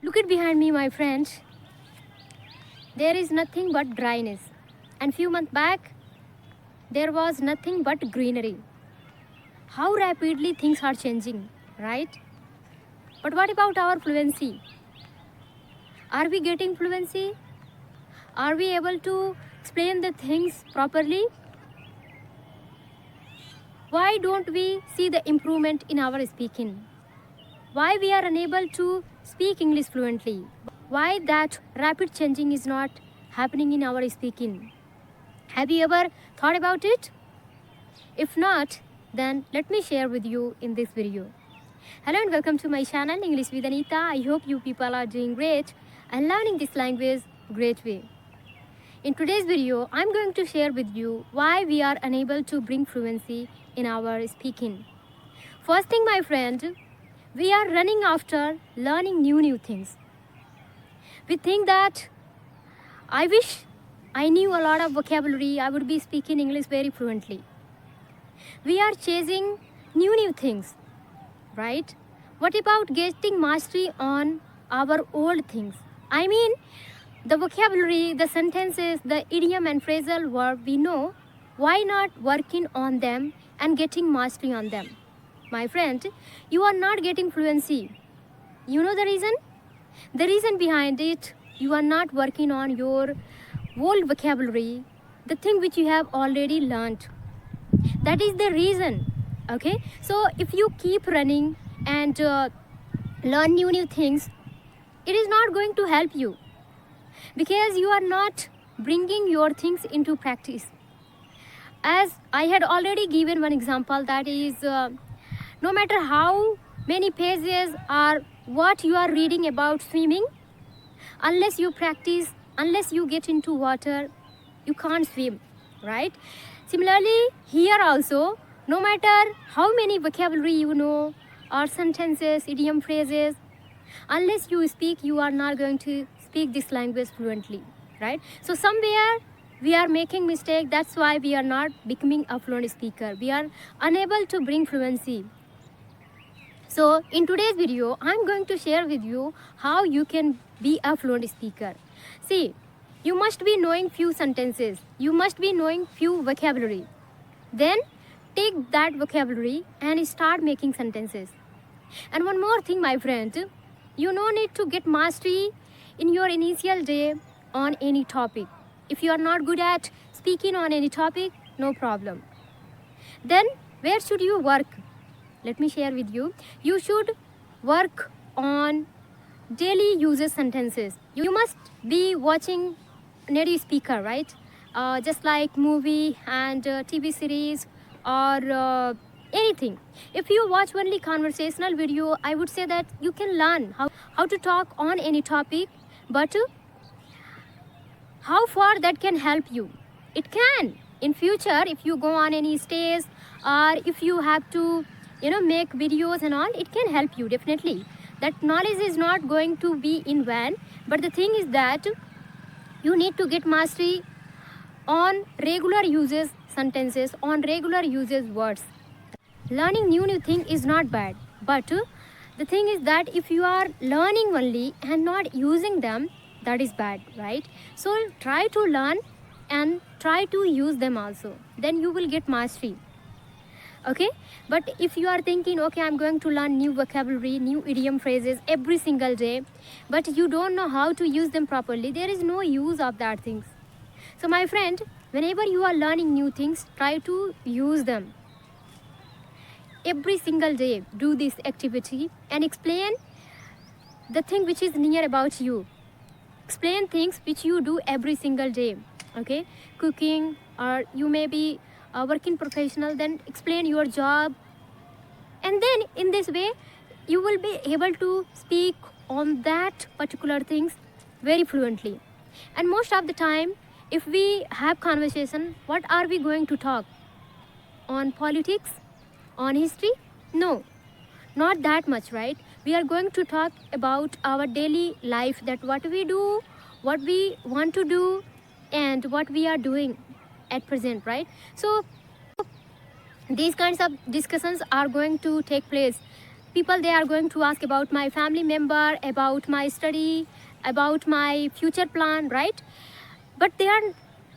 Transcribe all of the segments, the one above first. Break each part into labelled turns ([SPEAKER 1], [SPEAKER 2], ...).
[SPEAKER 1] Look at behind me, my friends. There is nothing but dryness. And few months back, there was nothing but greenery. How rapidly things are changing, right? But what about our fluency? Are we getting fluency? Are we able to explain the things properly? Why don't we see the improvement in our speaking? Why we are unable to speak English fluently? Why that rapid changing is not happening in our speaking? Have you ever thought about it? If not, then let me share with you in this video. Hello and welcome to my channel English with Anita. I hope you people are doing great and learning this language great way. In today's video, I'm going to share with you why we are unable to bring fluency in our speaking. First thing, my friend, we are running after learning new things. We think that I wish I knew a lot of vocabulary, I would be speaking English very fluently. We are chasing new things, right? What about getting mastery on our old things? I mean, the vocabulary, the sentences, the idiom and phrasal verb we know, why not working on them and getting mastery on them? My friend, you are not getting fluency. You know the reason? The reason behind it, you are not working on your old vocabulary, the thing which you have already learned. That is the reason. Okay, so if you keep running and learn new things, it is not going to help you because you are not bringing your things into practice. As I had already given one example, that is no matter how many pages are what you are reading about swimming, unless you practice, unless you get into water, you can't swim, right? Similarly, here also, no matter how many vocabulary you know or sentences, idiom phrases, unless you speak, you are not going to speak this language fluently, right? So somewhere we are making mistake. That's why we are not becoming a fluent speaker. We are unable to bring fluency. So in today's video, I'm going to share with you how you can be a fluent speaker. See, you must be knowing few sentences. You must be knowing few vocabulary. Then take that vocabulary and start making sentences. And one more thing, my friend, you no need to get mastery in your initial day on any topic. If you are not good at speaking on any topic, no problem. Then where should you work? Let me share with you. You should work on daily uses sentences. You must be watching native speaker, right? Just like movie and TV series or anything. If you watch only conversational video, I would say that you can learn how to talk on any topic, but how far that can help you? It can. In future, if you go on any stage or if you have to make videos and all, it can help you definitely. That knowledge is not going to be in vain, but the thing is that you need to get mastery on regular uses sentences, on regular uses words. Learning new thing is not bad, but the thing is that if you are learning only and not using them, that is bad, right? So try to learn and try to use them also, then you will get mastery. Okay, but if you are thinking, okay, I'm going to learn new vocabulary, new idiom phrases every single day, but you don't know how to use them properly, there is no use of that things. So my friend, whenever you are learning new things, try to use them every single day. Do this activity and explain the thing which is near about you. Explain things which you do every single day. Okay, cooking, or you may be a working professional, then explain your job, and then in this way you will be able to speak on that particular things very fluently. And most of the time, if we have conversation, what are we going to talk on? Politics, on history? No, not that much, right? We are going to talk about our daily life, that what we do, what we want to do, and what we are doing at present, right? So these kinds of discussions are going to take place people, they are going to ask about my family member, about my study, about my future plan, right? But they are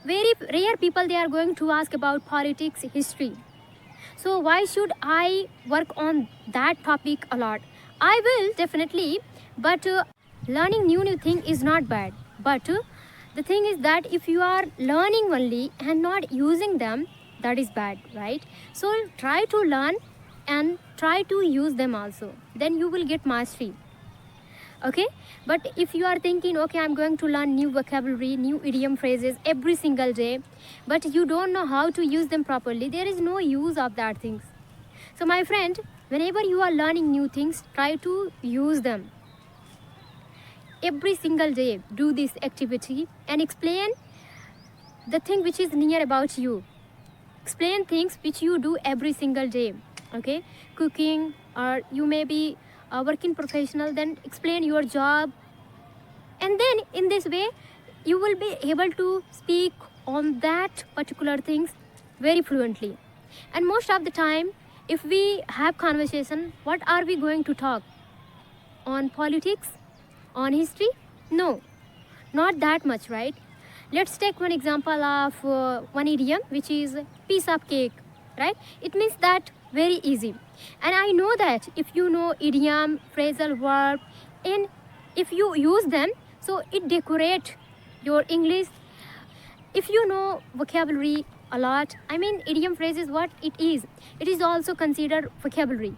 [SPEAKER 1] very rare people, they are going to ask about politics, history. So why should I work on that topic a lot? I will definitely, but learning new thing is not bad. But the thing is that if you are learning only and not using them, that is bad, right? So try to learn and try to use them also. Then you will get mastery. Okay, but if you are thinking, okay, I'm going to learn new vocabulary, new idiom phrases every single day, but you don't know how to use them properly, there is no use of that things. So my friend, whenever you are learning new things, try to use them every single day. Do this activity and explain the thing which is near about you. Explain things which you do every single day. Okay, cooking, or you may be a working professional, then explain your job, and then in this way you will be able to speak on that particular things very fluently. And most of the time, if we have conversation, what are we going to talk on? Politics, on history? No, not that much, right? Let's take one example of one idiom, which is piece of cake, right? It means that very easy. And I know that if you know idiom, phrasal verb, and if you use them, so it decorate your English. If you know vocabulary a lot, I mean idiom phrase is what it is also considered vocabulary.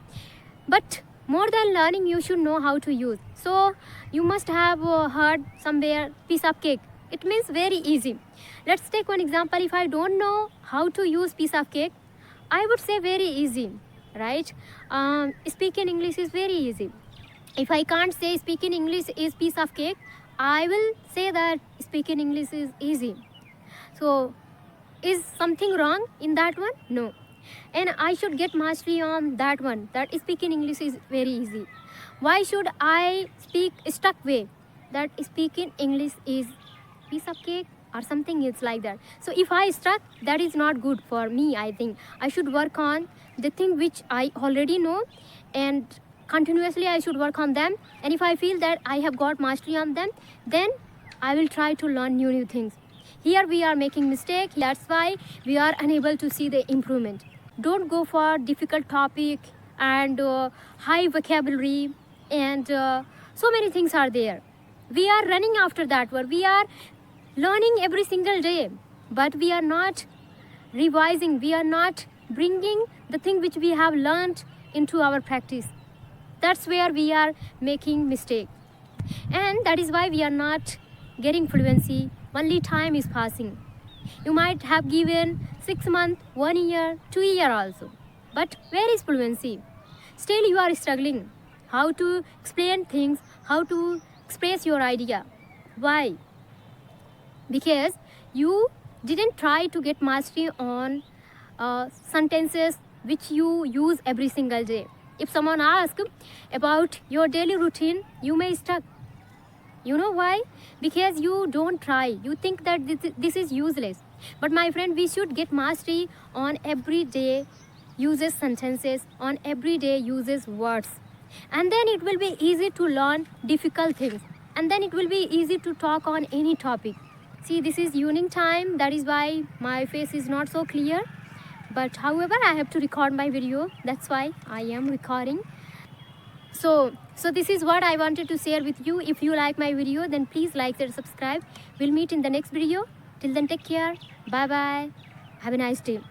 [SPEAKER 1] But more than learning, you should know how to use. So you must have heard somewhere piece of cake. It means very easy. Let's take one example. If I don't know how to use piece of cake, I would say very easy, right? Speaking English is very easy. If I can't say speaking English is piece of cake, I will say that speaking English is easy. So is something wrong in that one? No. And I should get mastery on that one, that speaking English is very easy. Why should I speak stuck way, that speaking English is piece of cake or something else like that? So if I stuck, that is not good for me. I think I should work on the thing which I already know, and continuously I should work on them. And if I feel that I have got mastery on them, then I will try to learn new things. Here we are making mistake, that's why we are unable to see the improvement. Don't go for difficult topic and high vocabulary, and so many things are there. We are running after that one. We are learning every single day, but we are not revising. We are not bringing the thing which we have learned into our practice. That's where we are making mistake, and that is why we are not getting fluency. Only time is passing. You might have given 6 months, 1 year, 2 years also, but where is fluency? Still you are struggling how to explain things, how to express your idea. Why? Because you didn't try to get mastery on sentences which you use every single day. If someone asks about your daily routine, you may stuck. You know why? Because you don't try. You think that this is useless. But my friend, we should get mastery on everyday uses sentences, on everyday uses words. And then it will be easy to learn difficult things. And then it will be easy to talk on any topic. See, this is evening time. That is why my face is not so clear. But however, I have to record my video. That's why I am recording. So this is what I wanted to share with you. If you like my video, then please like and subscribe. We'll meet in the next video. Till then, take care. Bye bye. Have a nice day.